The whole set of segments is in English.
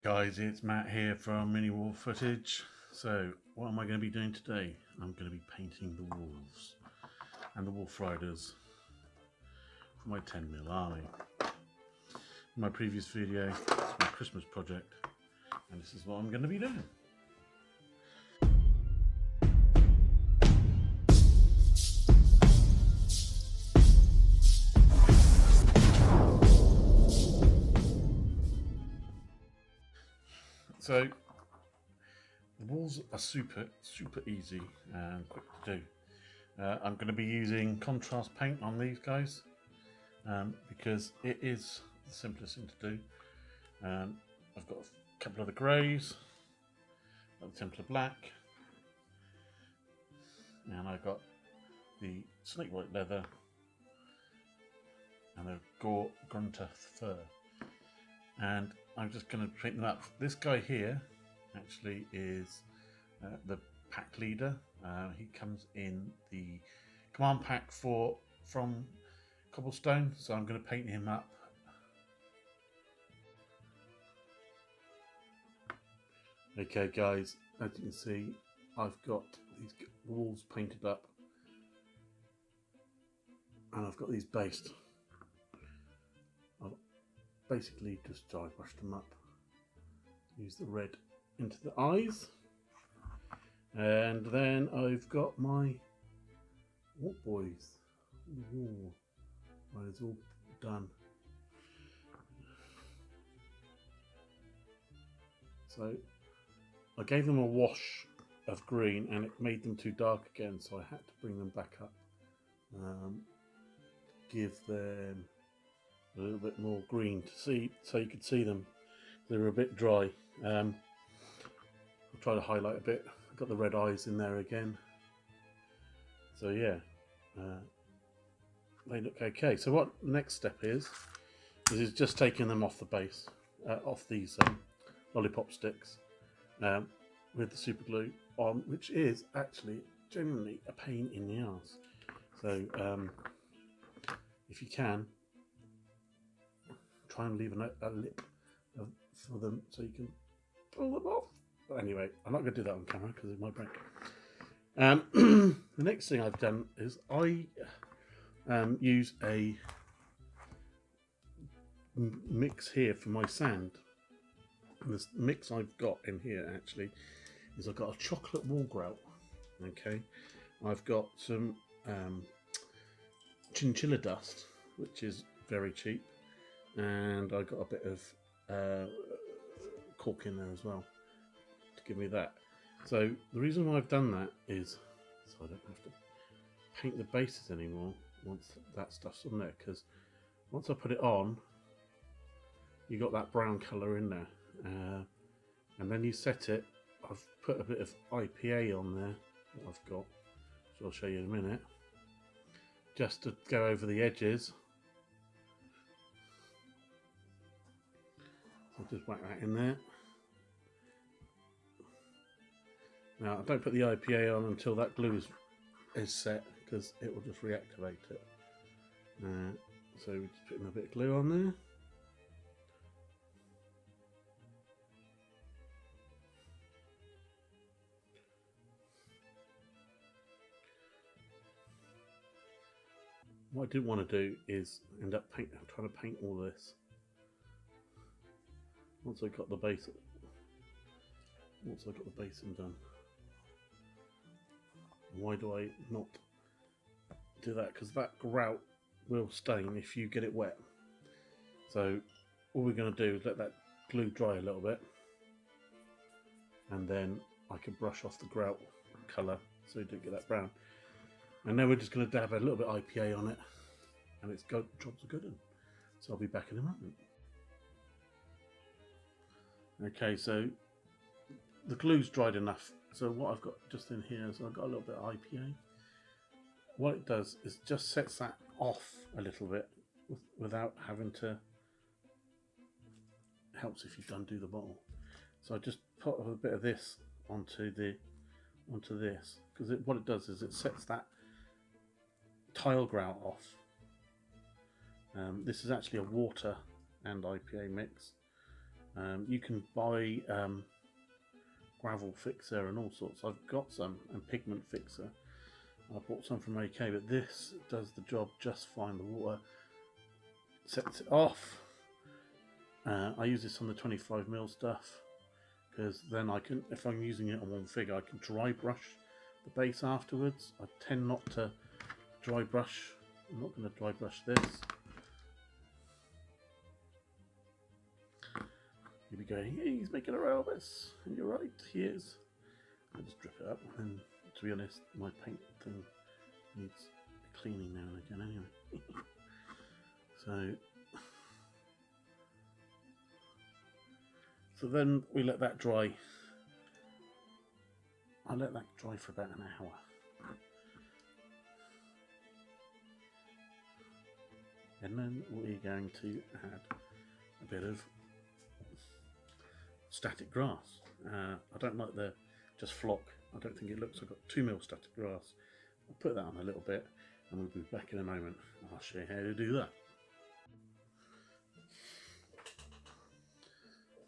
Guys, it's Matt here from Mini Wall Footage. So, what am I going to be doing today? I'm going to be painting the wolves and the wolf riders for my 10mm army. In my previous video, it's my Christmas project, and this is what I'm going to be doing. So, the walls are super easy and quick to do. I'm going to be using contrast paint on these guys because it is the simplest thing to do. I've got a couple of the greys, a simpler black, and I've got the snake white leather and the grunter fur, and I'm just going to paint them up. This guy here actually is the pack leader. He comes in the command pack from Cobblestone, so I'm going to paint him up. Okay guys, as you can see, I've got these walls painted up and I've got these based. I've basically just dry brushed them up. Use the red into the eyes, and then I've got my what boys. Ooh, right, it's all done. So I gave them a wash of green and it made them too dark again, so I had to bring them back up, give them a little bit more green to see, so you could see them. They were a bit dry. I'll try to highlight a bit. I've got the red eyes in there again. So yeah, they look okay. So what the next step is just taking them off the base, off these lollipop sticks with the super glue on, which is actually genuinely a pain in the arse. So if you can, try and leave a lip for them so you can pull them off. But anyway, I'm not going to do that on camera because it might break. The next thing I've done is I use a mix here for my sand. And this mix I've got in here actually is I've got a chocolate wall grout. Okay, I've got some chinchilla dust, which is very cheap, and I got a bit of cork in there as well to give me that. So the reason why I've done that is so I don't have to paint the bases anymore once that stuff's on there, because once I put it on, you got that brown colour in there, and then you set it. I've put a bit of IPA on there that I've got, which I'll show you in a minute, just to go over the edges. So I'll just whack that in there. Now I don't put the IPA on until that glue is set, because it will just reactivate it. So we're just putting a bit of glue on there. What I didn't want to do is end up trying to paint all this. Once I got the basin done. Why do I not do that? Because that grout will stain if you get it wet. So all we're going to do is let that glue dry a little bit, and then I can brush off the grout colour so you don't get that brown. And then we're just going to dab a little bit of IPA on it, and it's jobs are good. So I'll be back in a moment. Okay, so the glue's dried enough. So what I've got just in here is I've got a little bit of IPA. What it does is just sets that off a little bit without having to. Helps if you undo the bottle. So I just put a bit of this onto this, because what it does is it sets that tile grout off. This is actually a water and IPA mix, You can buy gravel fixer and all sorts. I've got some, and pigment fixer. I bought some from AK, but this does the job just fine. The water sets it off. I use this on the 25mm stuff because then I can, if I'm using it on one figure, I can dry brush the base afterwards. I tend not to dry brush. I'm not going to dry brush this. You'll be going, hey, he's making a Elvis, and you're right, he is. I just drip it up, and to be honest, my paint thing needs cleaning now and again anyway. So then we let that dry. I let that dry for about an hour. And then we're going to add a bit of static grass. I don't like the just flock. I don't think it looks. I've got 2mm static grass. I'll put that on a little bit and we'll be back in a moment. I'll show you how to do that.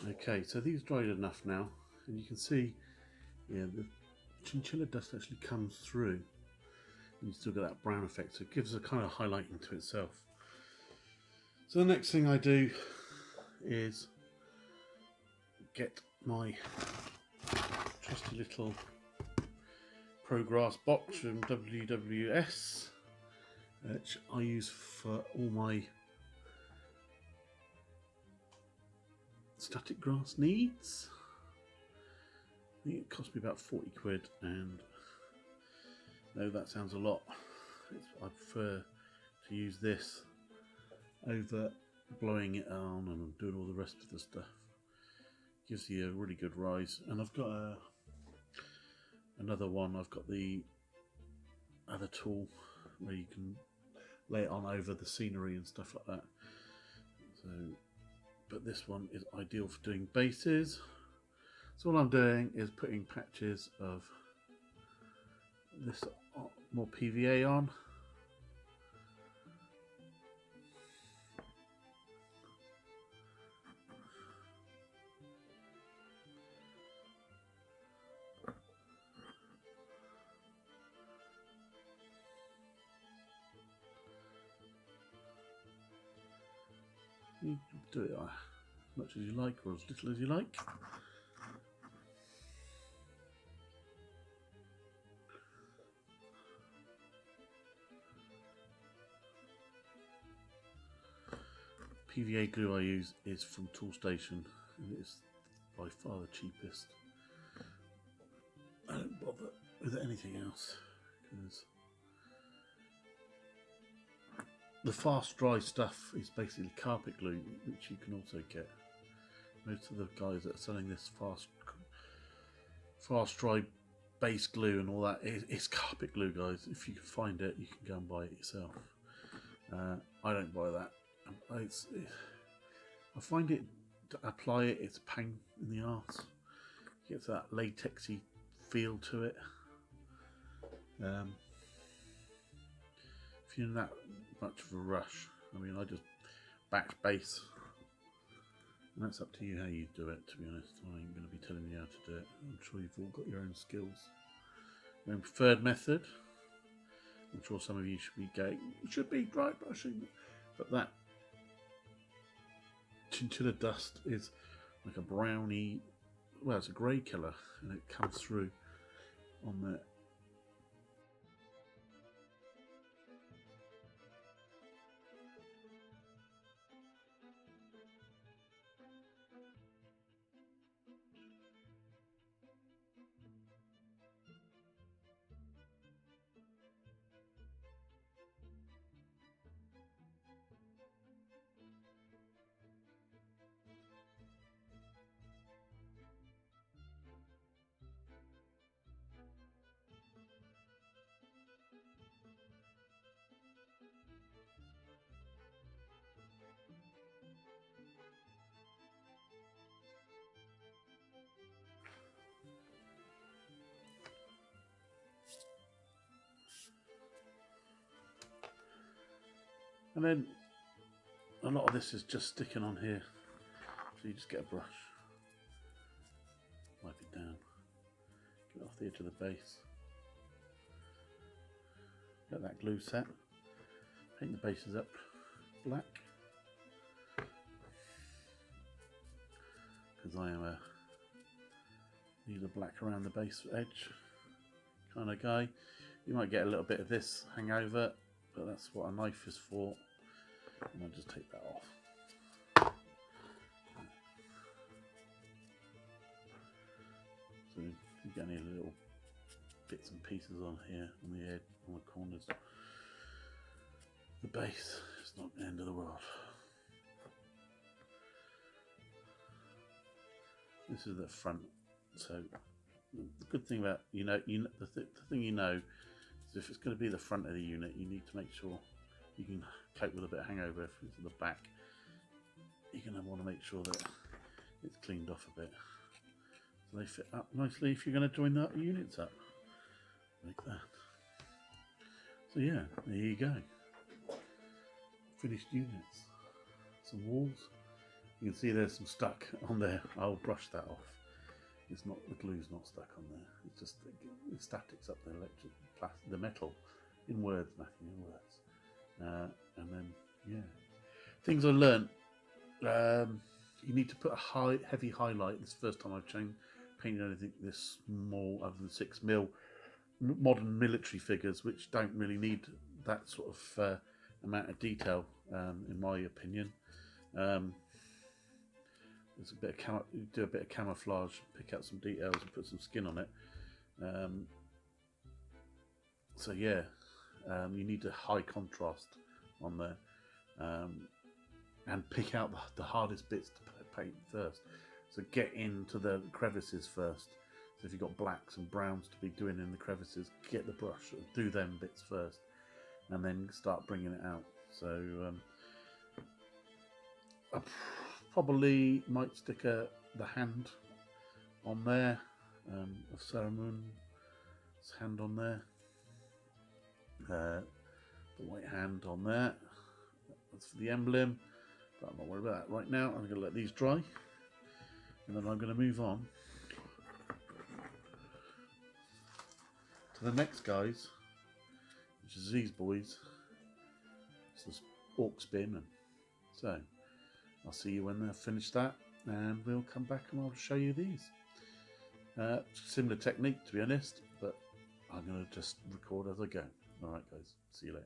Okay, so these dried enough now, and you can see, yeah, the chinchilla dust actually comes through, and you still get that brown effect, so it gives a kind of highlighting to itself. So the next thing I do is get my trusty little Pro Grass box from WWS, which I use for all my static grass needs. I think it cost me about 40 quid, and no, that sounds a lot. I prefer to use this over blowing it on and doing all the rest of the stuff. Gives you a really good rise. And I've got another one. I've got the other tool where you can lay it on over the scenery and stuff like that. So, but this one is ideal for doing bases. So what I'm doing is putting patches of this more PVA on. You can do it as much as you like or as little as you like. PVA glue I use is from Toolstation, and it's by far the cheapest. I don't bother with anything else because the fast dry stuff is basically carpet glue, which you can also get. Most of the guys that are selling this fast dry base glue and all that is carpet glue, guys. If you can find it, you can go and buy it yourself. I don't buy that. I find it to apply it, it's a pain in the arse. It gets that latexy feel to it. If you're in that much of a rush, I mean, I just backspace, and that's up to you how you do it. To be honest, I ain't going to be telling you how to do it. I'm sure you've all got your own skills, your own preferred method. I'm sure some of you should be dry brushing, but that chinchilla dust is like a browny, well, it's a grey colour, and it comes through on there. And then a lot of this is just sticking on here So you just get a brush, wipe it down, get it off the edge of the base, get that glue set, paint the bases up black, because I am a need a black around the base edge kind of guy. You might get a little bit of this hangover, but that's what a knife is for. And I'll just take that off. So you get any little bits and pieces on here, on the edge, on the corners. The base is not the end of the world. This is the front. So the good thing about the thing is if it's going to be the front of the unit, you need to make sure you can cope with a bit of hangover. If it's the back, you're going to want to make sure that it's cleaned off a bit, so they fit up nicely if you're going to join the units up like that. So yeah, there you go. Finished units. Some walls. You can see there's some stuck on there. I'll brush that off. It's not, the glue's not stuck on there. It's just the statics up there, the metal, in words, Matthew, in words. And then yeah, things I learnt. You need to put a heavy highlight. This is the first time I've painted anything this small, other than 6mm modern military figures, which don't really need that sort of amount of detail, in my opinion. There's a bit of do a bit of camouflage, pick out some details and put some skin on it. So yeah, you need a high contrast on there, and pick out the hardest bits to paint first. So get into the crevices first. So if you've got blacks and browns to be doing in the crevices, get the brush and do them bits first, and then start bringing it out. So I probably might stick the hand on there, of Saruman's hand on there, the white hand on there. That's for the emblem, but I'm not worried about that right now. I'm going to let these dry, and then I'm going to move on to the next guys, which is these boys. It's this orc spin, and so I'll see you when they've finished that, and we'll come back and I'll show you these. Similar technique, to be honest, but I'm going to just record as I go. Alright guys, see you later.